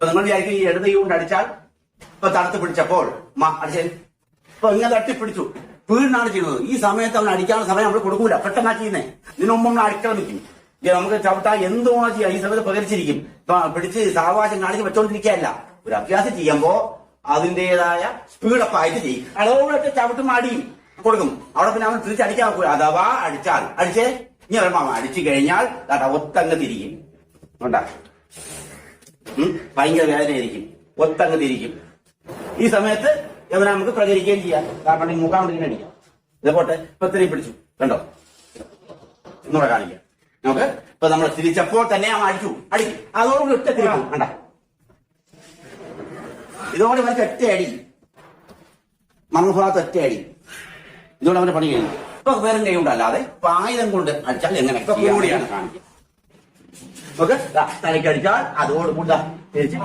അപ്പൊ നിങ്ങൾ വിചാരിക്കും ഈ ഇടത് കൈ കൊണ്ട് അടിച്ചാൽ ഇപ്പൊ തടുത്ത് പിടിച്ചപ്പോൾ അടിച്ചേ ഇപ്പൊ ഇങ്ങനെ തട്ടിപ്പിടിച്ചു വീടിനാണ് ചെയ്യുന്നത്. ഈ സമയത്ത് അവൻ അടിക്കാനുള്ള സമയം നമ്മൾ കൊടുക്കൂല, പെട്ടെന്നാ ചെയ്യുന്നേ. ഇതിനു മുമ്പ് നമ്മൾ അടിക്കണം നിൽക്കും. നമുക്ക് ചവിട്ടാൻ എന്തുവാണോ ചെയ്യാം, ഈ സമയത്ത് പ്രതികരിച്ചിരിക്കും. ഇപ്പൊ പിടിച്ച് സാവകാശം കാണിച്ച് വെച്ചോണ്ടിരിക്കുകയല്ല. ഒരു അഭ്യാസം ചെയ്യുമ്പോ അതിന്റേതായ സ്പീഡപ്പ് ആയിട്ട് ചെയ്യും. അളവോടൊക്കെ ചവിട്ടും അടിയും കൊടുക്കും. അവിടെ പിന്നെ അവൻ തിരിച്ചടിക്കാൻ നോക്കൂല. അഥവാ അടിച്ചാൽ അടിച്ചേ ഇനി അടിച്ചു കഴിഞ്ഞാൽ ഒത്തങ്ങ് തിരിക്കും. ഉണ്ടാ ഭയങ്കര വേദനയായിരിക്കും, ഒത്തങ്ങ് തിരിക്കും. ഈ സമയത്ത് ഇവനെ നമുക്ക് പ്രചരിക്കുകയും ചെയ്യാം. കാരണം മുഖാൻ വേണ്ടി അടിക്കാം. ഇതേപോട്ടെ ഇപ്പൊ തിരി പിടിച്ചു കണ്ടോ, ഒന്നുകൂടെ കാണിക്കാം നമുക്ക്. ഇപ്പൊ നമ്മൾ തിരിച്ചപ്പോൾ തന്നെ അവൻ അടിക്കും. അതോടുകൂടി ഒറ്റ തിരിക്കും. കണ്ട ഇതോടെ അവനക്ക് ഒറ്റയടി, മർമ്മഭാഗത്ത് ഒറ്റയടി. ഇതോടെ അവന്റെ പണി കഴിഞ്ഞു. ഇപ്പൊ വേറെ കൈ കൊണ്ടല്ലാതെ ഇപ്പൊ ആയുധം കൊണ്ട് അടിച്ചാൽ എങ്ങനെ കൂടിയാണ് കാണിക്കുക. ഓക്കെ, തലയ്ക്ക് അടിച്ചാൽ അതോടുകൂടി തിരിച്ച്